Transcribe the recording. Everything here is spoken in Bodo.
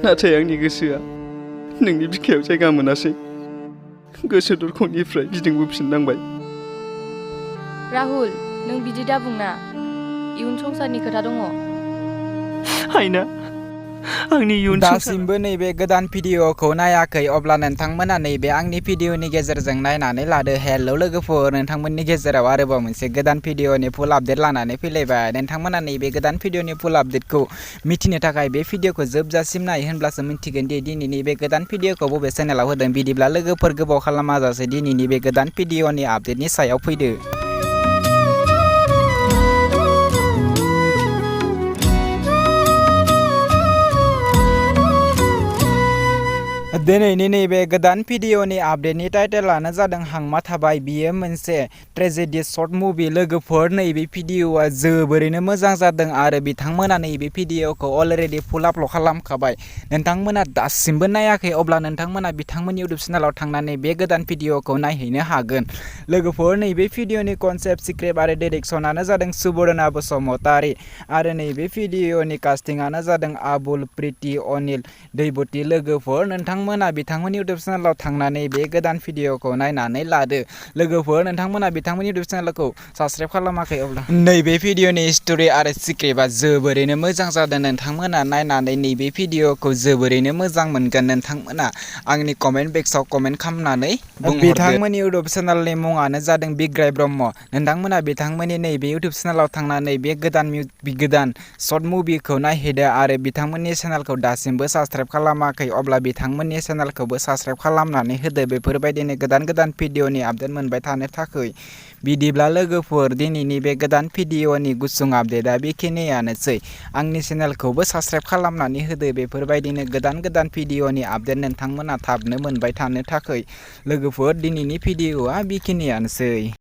नाथाय आंनि गोसोआ नोंनि बिखायाव जायगा मोनासै। गोसो दरखंनिफ्राय गिदिंबोफिननांबाय। राहुल, नों बिदि दाबुंना। इयुन संसारनि खोथा दङ। आइना, आंनि इयुन दासिमबो नैबे गोदान भिडिअखौ नायाखै अब्ला नोंथांमोना नैबे आंनि भिडिअनि गेजेरजों नायनानै लादो। हेलौ लोगोफोर, नोंथांमोननि गेजेराव आरोबाव मोनसे गोदान भिडिअनि फुल आपडेट लानानै फैलायबाय। नोंथांमोना नैबे गोदान भिडिअनि फुल आपडेटखौ मिथिनो थाखाय बे भिडिअखौ जोबजासिम नाय, होनब्लासो मिथिगोन दि दिनैनि बे गोदान भिडिअखौ बबे चेनेलाव होदों। बिदिब्ला लोगोफोर गोबाव खालामाजासे दिनैनि बे गोदान भिडिअनि आपडेटनि सायाव फैदो। दिनैनि नैबे गोदान भिडिअनि आपडेटनि टाइटेलानो जादों हांमा थाबाय। बियो मोनसे ट्रेजेडि सर्ट मुभि। लोगोफोर, नैबे भिडिअआ जोबोरैनो मोजां जादों आरो बिथांमोना नैबे भिडिअखौ अलरेडि फुल आपल'ड खालामखाबाय। नोंथांमोना दासिमबो नायाखै अब्ला नोंथांमोना बिथांमोननि इउटुब चेनेलाव थांनानै बे गोदान भिडिअखौ नायहैनो हागोन। लोगोफोर, नैबे भिडिअनि कनसेप्ट, स्क्रिप्ट आरो डाइरेक्शनानो जादों सुबर्णा बसुमतारी आरो नैबे भिडिअनि कास्टिंआनो जादों आबुल, प्रीति, अनिल, दैबती। लोगोफोर, नोंथांमोना बिथांमोननि इउटुब चेनेलाव थांनानै बे गोदान भिडिअखौ नायनानै लादो। लोगोफोर, नोंथांमोना बिथांमोननि इउटुब चेनेलखौ साबस्क्राइब खालामाखै अब्ला नैबे भिडिअनि स्ट'रि आरो स्क्रिप्टआ जोबोरैनो मोजां जादों। नोंथांमोना नायनानै नैबे भिडिअखौ जोबोरैनो मोजां मोनगोन। नोंथांमोना आंनि कमेन्ट बक्सआव कमेन्ट खालामनानै बुंहरदो। बिथांमोननि इउटुब चेनेलनि मुङानो जादों बिग्राय ब्रह्म। नोंथांमोना बिथांमोननि नैबे इउटुब चेनेलाव थांनानै बे गोदान सर्ट मुभिखौ नायहैदो आरो बिथांमोननि चेनेलखौ दासिमबो साबस्क्राइब खालामाखै अब्ला बिथांमोननि चेनेलखौबो साबस्क्राइब खालामनानै होदो बेफोरबायदिनो गोदान भिडिअनि आपडेट मोनबाय थानो थाखाय। बिदिब्ला लोगोफोर, दिनैनि बे गोदान भिडिअनि गुसुं आपडेटआ बेखिनियानोसै। आंनि चेनेलखौबो साबस्क्राइब खालामनानै होदो बेफोरबायदिनो गोदान भिडिअनि आपडेट नोंथांमोना थाबनो मोनबाय थानो थाखाय। लोगोफोर, दिनैनि भिडिअआ बेखिनियानोसै।